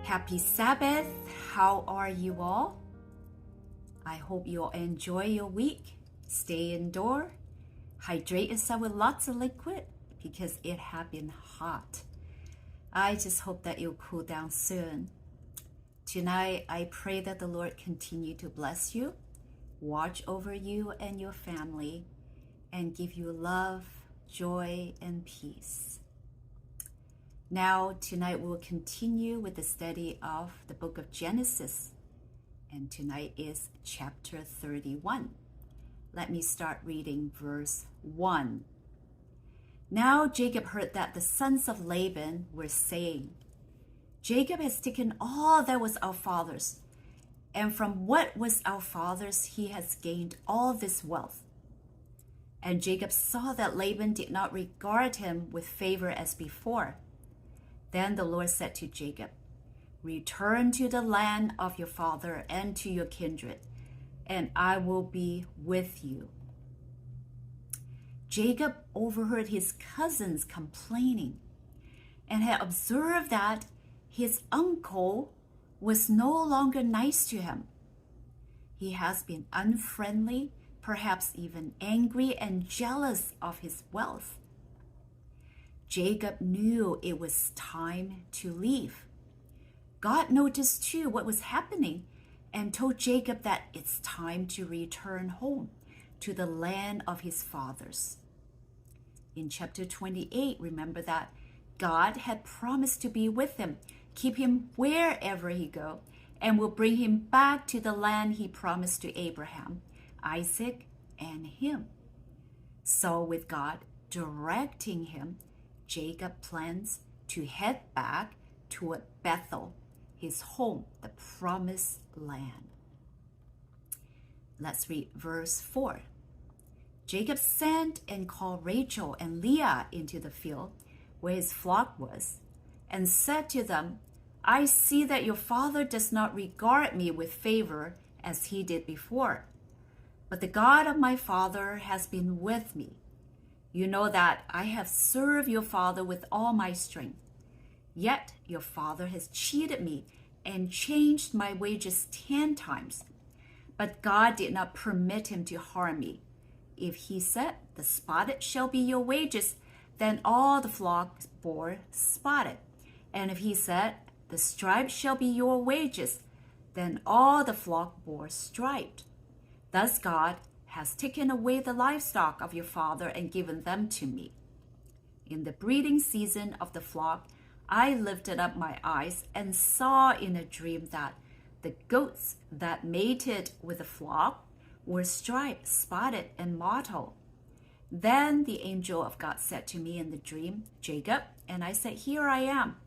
Happy Sabbath. How are you all? I hope you'll enjoy your week. Stay indoor. Hydrate yourself with lots of liquid because it has been hot. I just hope that you'll cool down soon. Tonight, I pray that the Lord continue to bless you, watch over you and your family, and give you love, joy, and peace. Now, tonight we'll continue with the study of the book of Genesis. And tonight is chapter 31. Let me start reading verse 1. Now Jacob heard that the sons of Laban were saying, Jacob has taken all that was our father's, and from what was our father's he has gained all this wealth. And Jacob saw that Laban did not regard him with favor as before. Then the Lord said to Jacob, Return to the land of your father and to your kindred, and I will be with you. Jacob overheard his cousins complaining and had observed that his uncle was no longer nice to him. He has been unfriendly, perhaps even angry and jealous of his wealth. Jacob knew it was time to leave. God noticed too what was happening and told Jacob that it's time to return home to the land of his fathers. In chapter 28, remember that God had promised to be with him, keep him wherever he go, and will bring him back to the land he promised to Abraham, Isaac, and him. So with God directing him, Jacob plans to head back toward Bethel, his home, the promised land. Let's read verse 4. Jacob sent and called Rachel and Leah into the field where his flock was, and said to them, I see that your father does not regard me with favor as he did before, but the God of my father has been with me. You know that I have served your father with all my strength. Yet your father has cheated me and changed my wages 10 times. But God did not permit him to harm me. If he said, the spotted shall be your wages, then all the flock bore spotted. And if he said, the striped shall be your wages, then all the flock bore striped. Thus God has taken away the livestock of your father and given them to me. In the breeding season of the flock, I lifted up my eyes and saw in a dream that the goats that mated with the flock were striped, spotted, and mottled. Then the angel of God said to me in the dream, Jacob, and I said, Here I am.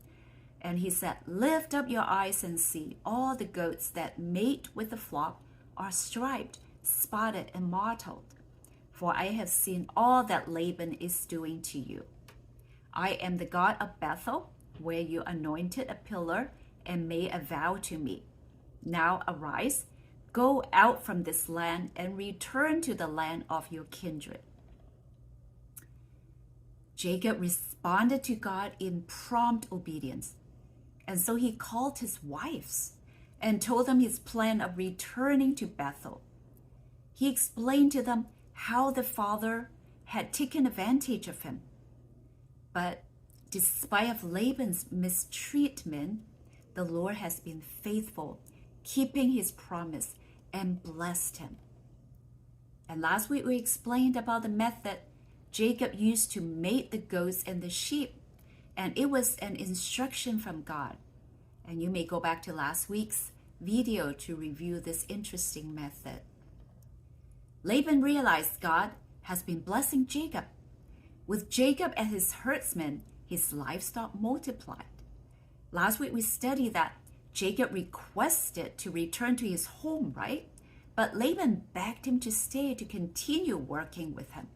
And he said, Lift up your eyes and see, all the goats that mate with the flock are striped, spotted, and mottled. For I have seen all that Laban is doing to you. I am the God of Bethel, where you anointed a pillar and made a vow to me. Now arise, go out from this land and return to the land of your kindred. Jacob responded to God in prompt obedience. And so he called his wives and told them his plan of returning to Bethel. He explained to them how the father had taken advantage of him. But despite of Laban's mistreatment, the Lord has been faithful, keeping his promise and blessed him. And last week we explained about the method Jacob used to mate the goats and the sheep, and it was an instruction from God. And you may go back to last week's video to review this interesting method. Laban realized God has been blessing Jacob. With Jacob as his herdsman, his livestock multiplied. Last week we studied that Jacob requested to return to his home, right? But Laban begged him to stay to continue working with him.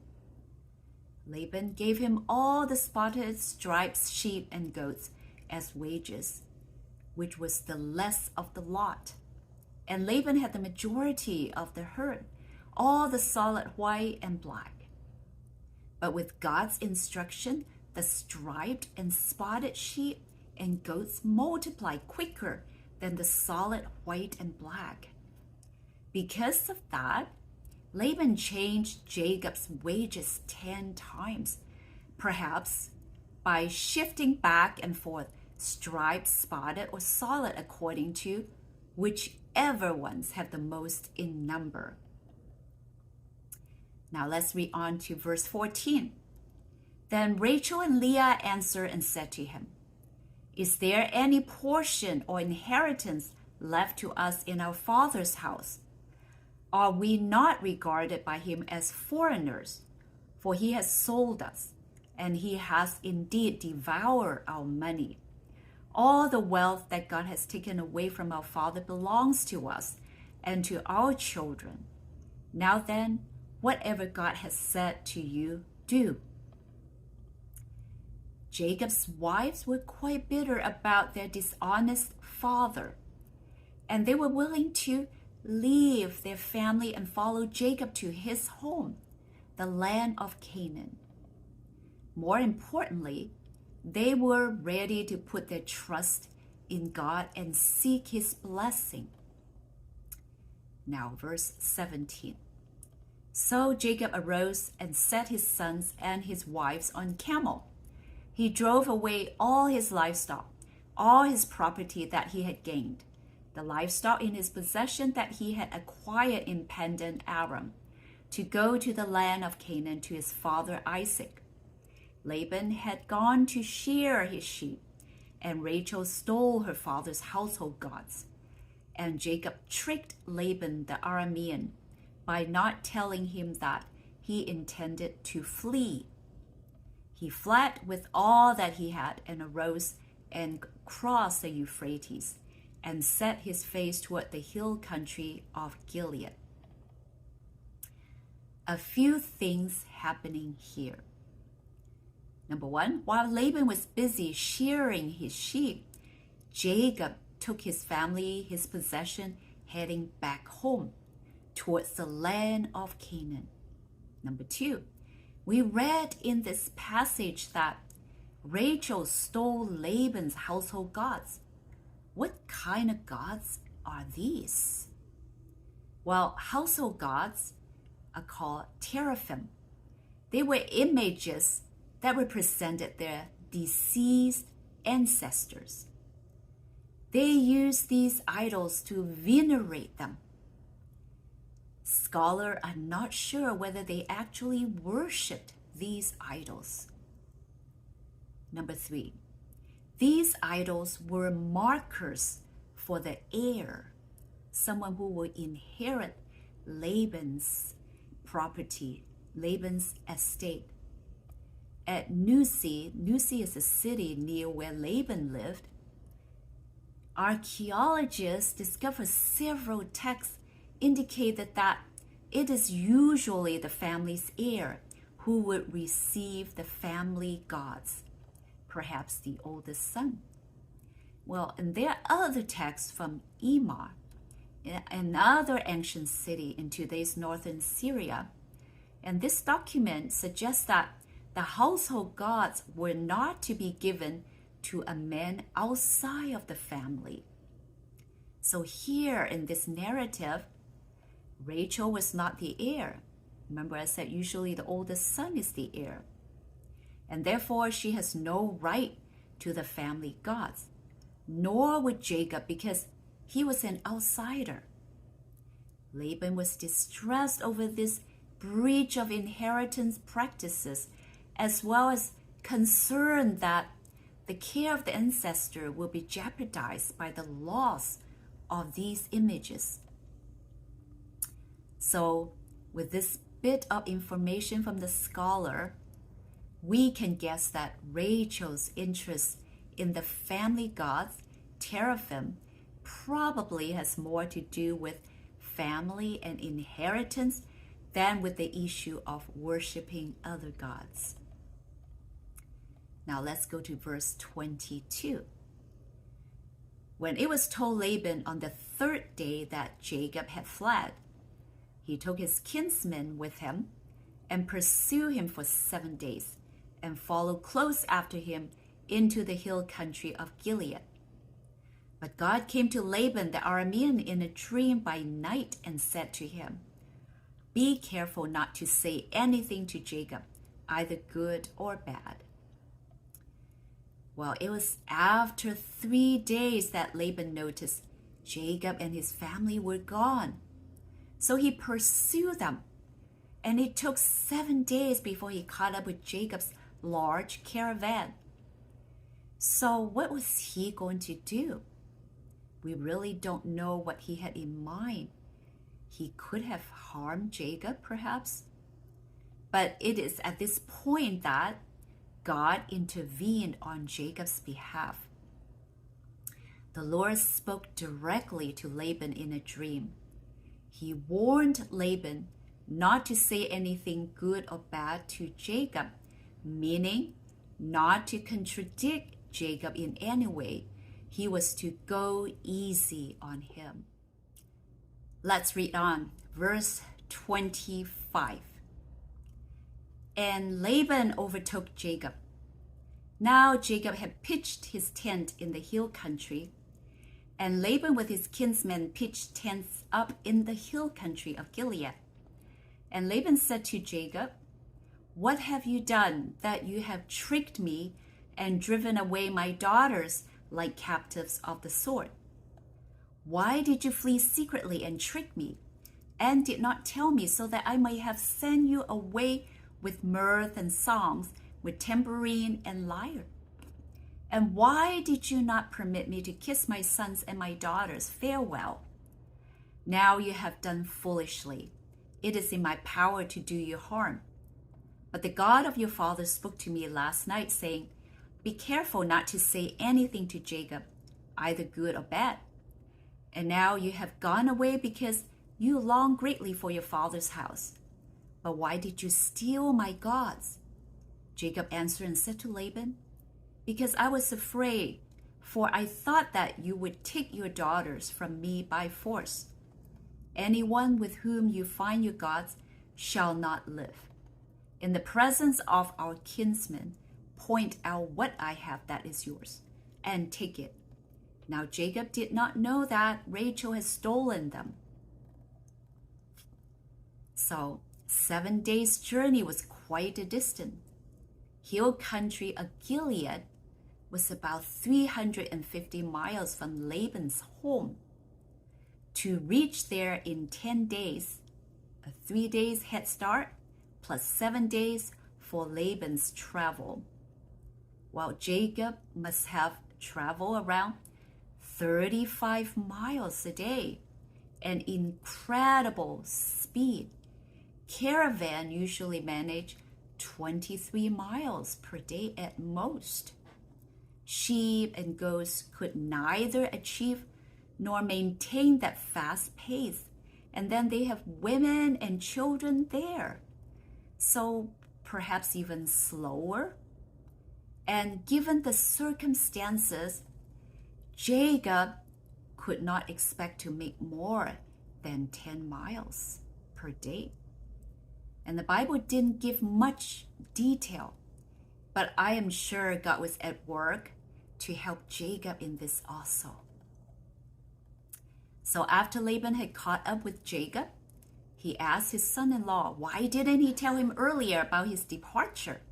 Laban gave him all the spotted, striped sheep and goats as wages, which was the less of the lot. And Laban had the majority of the herd, all the solid white and black. But with God's instruction, the striped and spotted sheep and goats multiply quicker than the solid white and black. Because of that, Laban changed Jacob's wages 10 times, perhaps by shifting back and forth, striped, spotted, or solid, according to whichever ones have the most in number. Now let's read on to verse 14. Then Rachel and Leah answered and said to him, "Is there any portion or inheritance left to us in our father's house? Are we not regarded by him as foreigners? For he has sold us, and he has indeed devoured our money. All the wealth that God has taken away from our father belongs to us and to our children. Now then, whatever God has said to you, do." Jacob's wives were quite bitter about their dishonest father, and they were willing to leave their family and follow Jacob to his home, the land of Canaan. More importantly, they were ready to put their trust in God and seek his blessing. Now, verse 17. So Jacob arose and set his sons and his wives on camel. He drove away all his livestock, all his property that he had gained, the livestock in his possession that he had acquired in Padan Aram, to go to the land of Canaan to his father Isaac. Laban had gone to shear his sheep, and Rachel stole her father's household gods. And Jacob tricked Laban the Aramean by not telling him that he intended to flee. He fled with all that he had and arose and crossed the Euphrates and set his face toward the hill country of Gilead. A few things happening here. Number one, while Laban was busy shearing his sheep, Jacob took his family, his possession, heading back home towards the land of Canaan. Number two, we read in this passage that Rachel stole Laban's household gods. What kind of gods are these? Well, household gods are called teraphim. They were images that represented their deceased ancestors. They used these idols to venerate them. Scholars are not sure whether they actually worshipped these idols. Number three, these idols were markers for the heir, someone who will inherit Laban's property, Laban's estate. At Nusi is a city near where Laban lived, archaeologists discovered several texts indicated that it is usually the family's heir who would receive the family gods, perhaps the oldest son. Well, and there are other texts from Emar, another ancient city in today's northern Syria, and this document suggests that the household gods were not to be given to a man outside of the family. So here in this narrative, Rachel was not the heir. Remember, I said usually the oldest son is the heir. And therefore, she has no right to the family gods, nor would Jacob, because he was an outsider. Laban was distressed over this breach of inheritance practices, as well as concerned that the care of the ancestor will be jeopardized by the loss of these images. So, with this bit of information from the scholar, we can guess that Rachel's interest in the family gods, teraphim, probably has more to do with family and inheritance than with the issue of worshiping other gods. Now let's go to verse 22. When it was told Laban on the third day that Jacob had fled, he took his kinsmen with him and pursued him for 7 days and followed close after him into the hill country of Gilead. But God came to Laban the Aramean in a dream by night and said to him, "Be careful not to say anything to Jacob, either good or bad." Well, it was after 3 days that Laban noticed Jacob and his family were gone. So he pursued them, and it took 7 days before he caught up with Jacob's large caravan. So what was he going to do? We really don't know what he had in mind. He could have harmed Jacob, perhaps. But it is at this point that God intervened on Jacob's behalf. The Lord spoke directly to Laban in a dream. He warned Laban not to say anything good or bad to Jacob, meaning not to contradict Jacob in any way. He was to go easy on him. Let's read on. Verse 25. And Laban overtook Jacob. Now Jacob had pitched his tent in the hill country, and Laban with his kinsmen pitched tents up in the hill country of Gilead. And Laban said to Jacob, "What have you done that you have tricked me and driven away my daughters like captives of the sword? Why did you flee secretly and trick me, and did not tell me, so that I might have sent you away with mirth and songs, with tambourine and lyre? And why did you not permit me to kiss my sons and my daughters farewell? Now you have done foolishly. It is in my power to do you harm. But the God of your father spoke to me last night, saying, 'Be careful not to say anything to Jacob, either good or bad.' And now you have gone away because you long greatly for your father's house. But why did you steal my gods?" Jacob answered and said to Laban, "Because I was afraid, for I thought that you would take your daughters from me by force. Anyone with whom you find your gods shall not live. In the presence of our kinsmen, point out what I have that is yours, and take it." Now Jacob did not know that Rachel had stolen them. So 7 days' journey was quite a distance. Hill country of Gilead was about 350 miles from Laban's home. To reach there in 10 days, a 3 days head start, plus 7 days for Laban's travel. While Jacob must have traveled around 35 miles a day, an incredible speed. Caravan usually manage 23 miles per day at most. Sheep and goats could neither achieve nor maintain that fast pace, and then they have women and children there, so perhaps even slower. And given the circumstances, Jacob could not expect to make more than 10 miles per day. And the Bible didn't give much detail, but I am sure God was at work to help Jacob in this also. So after Laban had caught up with Jacob, he asked his son-in-law, why didn't he tell him earlier about his departure,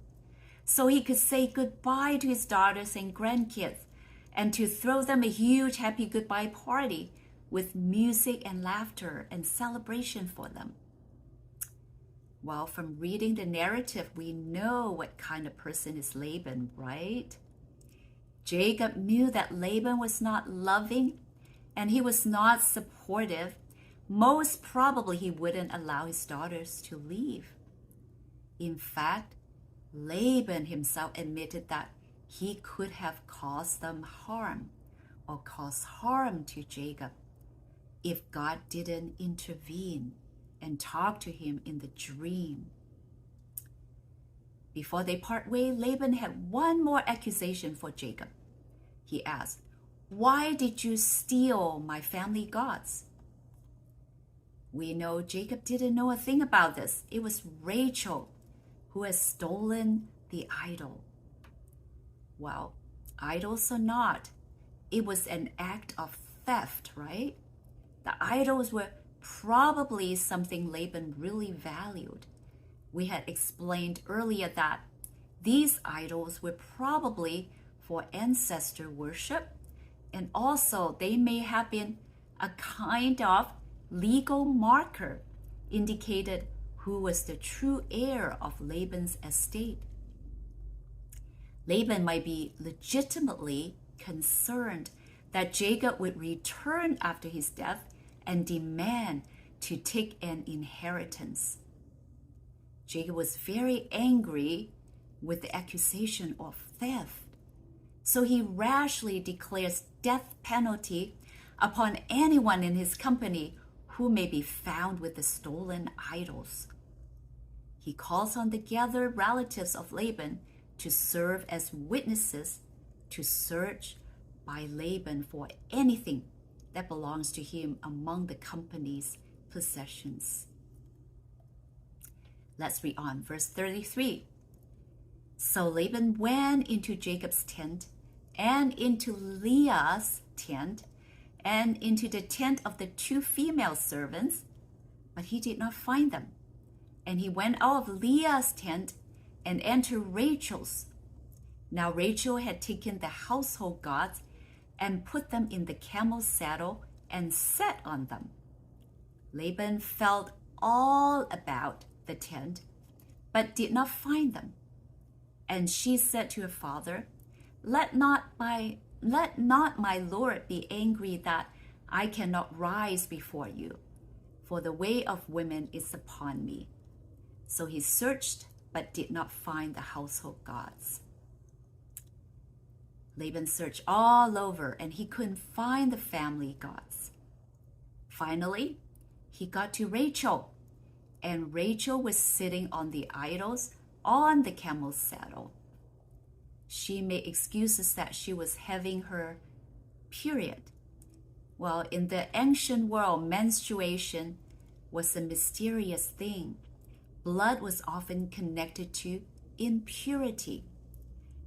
so he could say goodbye to his daughters and grandkids, and to throw them a huge happy goodbye party with music and laughter and celebration for them. Well, from reading the narrative, we know what kind of person is Laban, right? Jacob knew that Laban was not loving and he was not supportive. Most probably he wouldn't allow his daughters to leave. In fact, Laban himself admitted that he could have caused them harm or caused harm to Jacob if God didn't intervene and talk to him in the dream. Before they part way, Laban had one more accusation for Jacob. He asked, why did you steal my family gods? We know Jacob didn't know a thing about this. It was Rachel who had stolen the idol. Well, idols or not, it was an act of theft, right? The idols were probably something Laban really valued. We had explained earlier that these idols were probably for ancestor worship, and also they may have been a kind of legal marker indicated who was the true heir of Laban's estate. Laban might be legitimately concerned that Jacob would return after his death and demand to take an inheritance. Jacob was very angry with the accusation of theft, so he rashly declares death penalty upon anyone in his company who may be found with the stolen idols. He calls on the gathered relatives of Laban to serve as witnesses to search by Laban for anything that belongs to him among the company's possessions. Let's read on, verse 33. So Laban went into Jacob's tent and into Leah's tent and into the tent of the two female servants, but he did not find them. And he went out of Leah's tent and entered Rachel's. Now Rachel had taken the household gods and put them in the camel's saddle and sat on them. Laban felt all about the tent, but did not find them. And she said to her father, Let not my Lord be angry that I cannot rise before you, for the way of women is upon me. So he searched, but did not find the household gods. Laban searched all over, and he couldn't find the family gods. Finally, he got to Rachel, and Rachel was sitting on the idols on the camel's saddle. She made excuses that she was having her period. Well, in the ancient world, menstruation was a mysterious thing. Blood was often connected to impurity.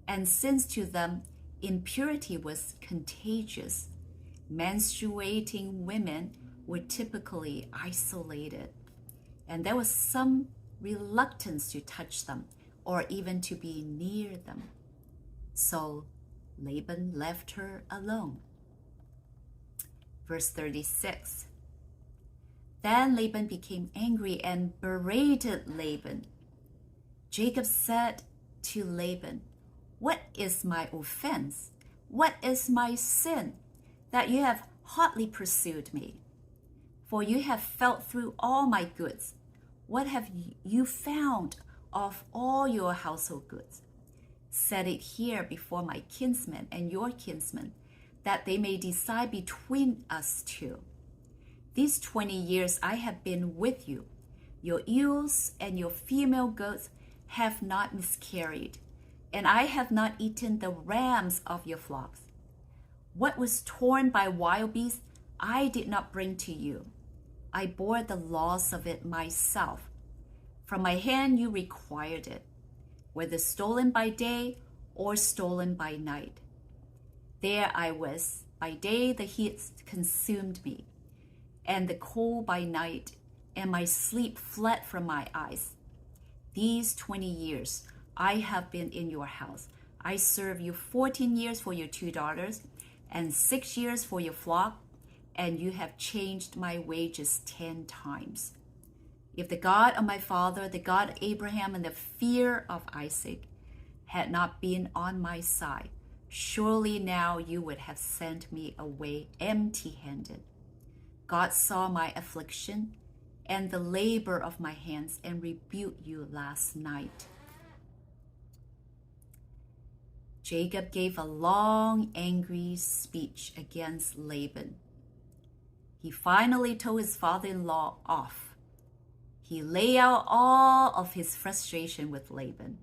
And since to them, impurity was contagious, menstruating women were typically isolated. And there was some reluctance to touch them or even to be near them. So Laban left her alone. Verse 36. Then Laban became angry and berated Laban. Jacob said to Laban, What is my offense? What is my sin that you have hotly pursued me? For you have felt through all my goods. What have you found of all your household goods? Set it here before my kinsmen and your kinsmen, that they may decide between us two. These 20 years I have been with you. Your ewes and your female goats have not miscarried, and I have not eaten the rams of your flocks. What was torn by wild beasts, I did not bring to you. I bore the loss of it myself. From my hand you required it, whether stolen by day or stolen by night. There I was. By day the heat consumed me, and the cold by night, and my sleep fled from my eyes. These 20 years I have been in your house. I served you 14 years for your 2 daughters, and 6 years for your flock, and you have changed my wages 10 times. If the God of my father, the God of Abraham, and the fear of Isaac had not been on my side, surely now you would have sent me away empty-handed. God saw my affliction and the labor of my hands and rebuked you last night. Jacob gave a long, angry speech against Laban. He finally told his father-in-law off. He laid out all of his frustration with Laban,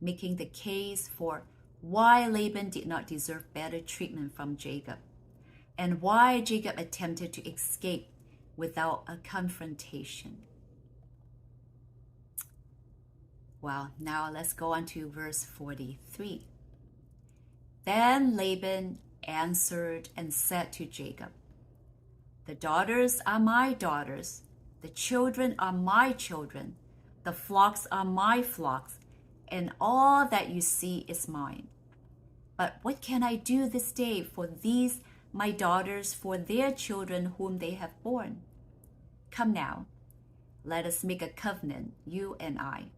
making the case for why Laban did not deserve better treatment from Jacob, and why Jacob attempted to escape without a confrontation. Well, now let's go on to verse 43. Then Laban answered and said to Jacob, "The daughters are my daughters, the children are my children, the flocks are my flocks, and all that you see is mine. But what can I do this day for these my daughters, for their children whom they have borne? Come now, let us make a covenant, you and I,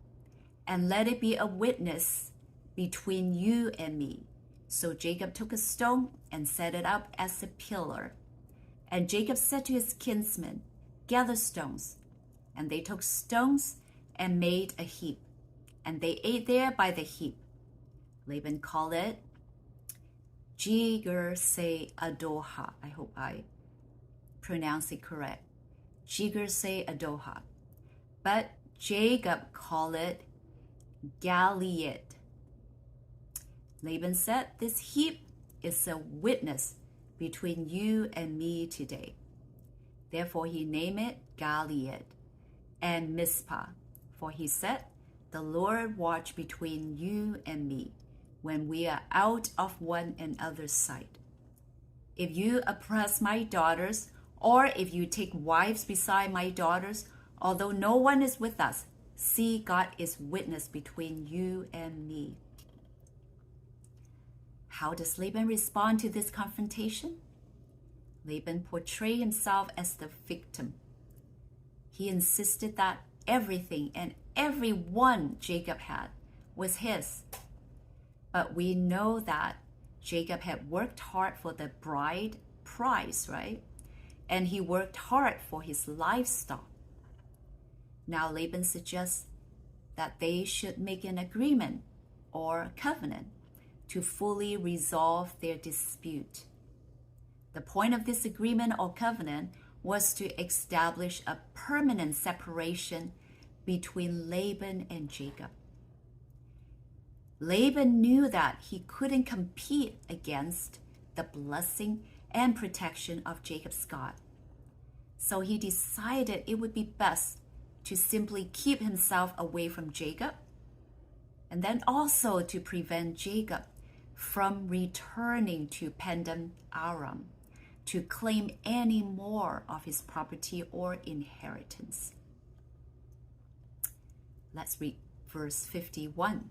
and let it be a witness between you and me." So Jacob took a stone and set it up as a pillar. And Jacob said to his kinsmen, "Gather stones." And they took stones and made a heap, and they ate there by the heap. Laban called it Jigar-se-Adoha. I hope I pronounce it correct. Jigar-se-Adoha. But Jacob called it Galeed. Laban said, "This heap is a witness between you and me today." Therefore he named it Galeed and Mizpah, for he said, "The Lord watch between you and me when we are out of one another's sight. If you oppress my daughters, or if you take wives beside my daughters, although no one is with us, see, God is witness between you and me." How does Laban respond to this confrontation? Laban portrayed himself as the victim. He insisted that everything and everyone Jacob had was his. But we know that Jacob had worked hard for the bride price, right? And he worked hard for his livestock. Now Laban suggests that they should make an agreement or covenant to fully resolve their dispute. The point of this agreement or covenant was to establish a permanent separation between Laban and Jacob. Laban knew that he couldn't compete against the blessing and protection of Jacob's God. So he decided it would be best to simply keep himself away from Jacob, and then also to prevent Jacob from returning to Padan Aram to claim any more of his property or inheritance. Let's read verse 51.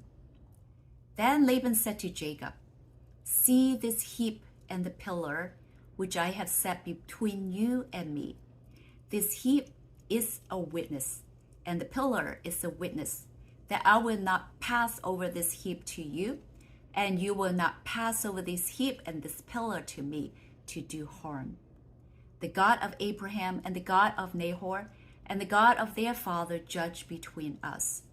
Then Laban said to Jacob, "See this heap and the pillar which I have set between you and me. This heap is a witness, and the pillar is a witness, that I will not pass over this heap to you, and you will not pass over this heap and this pillar to me to do harm. The God of Abraham and the God of Nahor and the God of their father judge between us."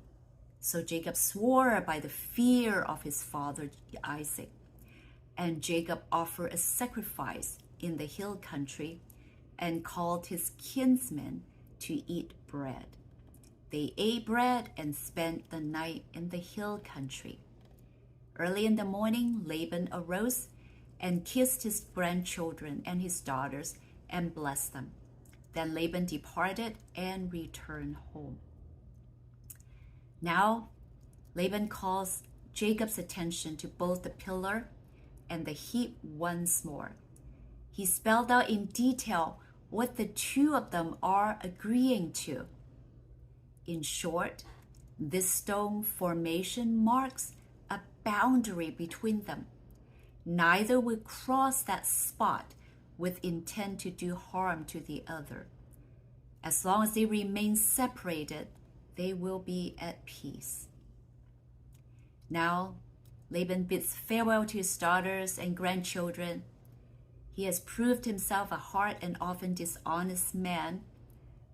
So Jacob swore by the fear of his father Isaac. And Jacob offered a sacrifice in the hill country and called his kinsmen to eat bread. They ate bread and spent the night in the hill country. Early in the morning, Laban arose and kissed his grandchildren and his daughters and blessed them. Then Laban departed and returned home. Now, Laban calls Jacob's attention to both the pillar and the heap once more. He spelled out in detail what the two of them are agreeing to. In short, this stone formation marks a boundary between them. Neither will cross that spot with intent to do harm to the other. As long as they remain separated, they will be at peace. Now, Laban bids farewell to his daughters and grandchildren. He has proved himself a hard and often dishonest man,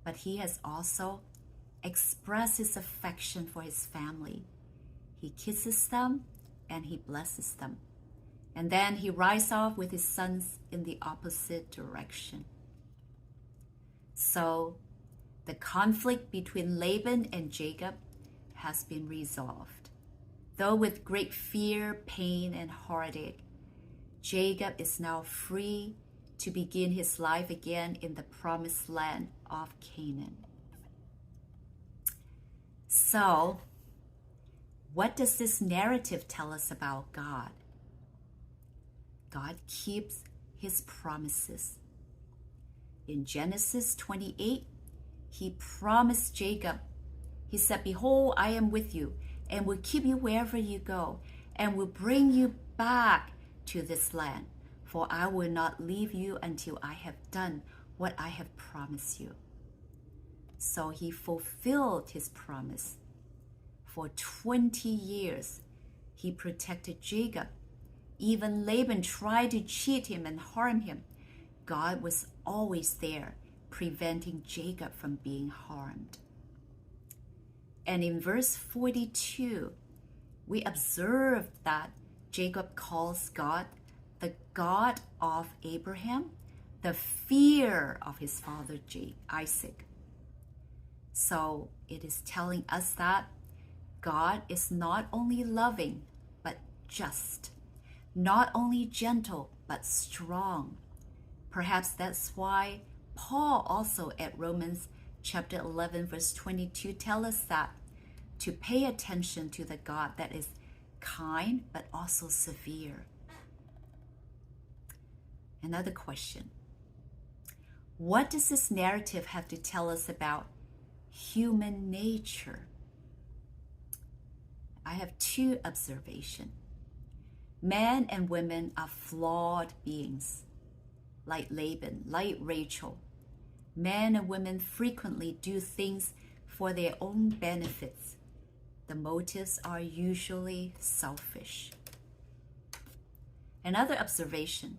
but he has also expressed his affection for his family. He kisses them and he blesses them. And then he rides off with his sons in the opposite direction. So, the conflict between Laban and Jacob has been resolved. Though with great fear, pain, and heartache, Jacob is now free to begin his life again in the promised land of Canaan. So, what does this narrative tell us about God? God keeps his promises. In Genesis 28, he promised Jacob, he said, "Behold, I am with you and will keep you wherever you go and will bring you back to this land, for I will not leave you until I have done what I have promised you." So he fulfilled his promise. For 20 years, he protected Jacob. Even Laban tried to cheat him and harm him. God was always there, preventing Jacob from being harmed. And in verse 42, we observe that Jacob calls God the God of Abraham, the fear of his father Isaac. So it is telling us that God is not only loving, but just, not only gentle, but strong. Perhaps that's why Paul also at Romans chapter 11, verse 22 tells us that to pay attention to the God that is kind, but also severe. Another question. What does this narrative have to tell us about human nature? I have two observations. Men and women are flawed beings, like Laban, like Rachel. Men and women frequently do things for their own benefits. The motives are usually selfish. Another observation.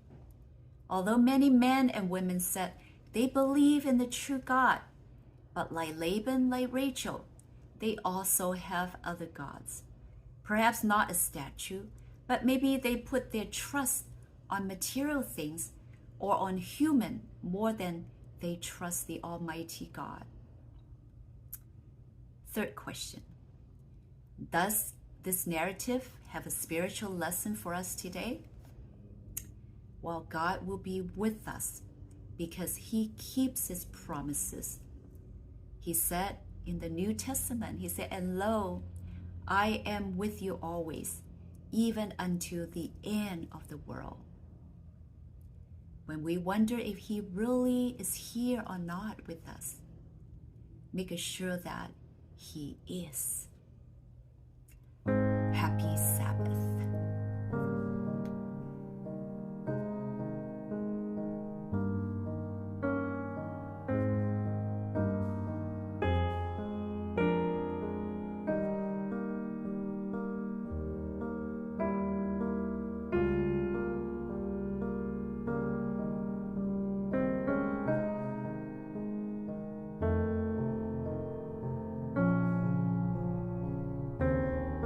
Although many men and women said they believe in the true God, but like Laban, like Rachel, they also have other gods. Perhaps not a statue, but maybe they put their trust on material things or on human more than they trust the Almighty God. Third question. Does this narrative have a spiritual lesson for us today? Well, God will be with us because he keeps his promises. He said in the New Testament, he said, "And lo, I am with you always, even until the end of the world." When we wonder if he really is here or not with us, make sure that he is. Happy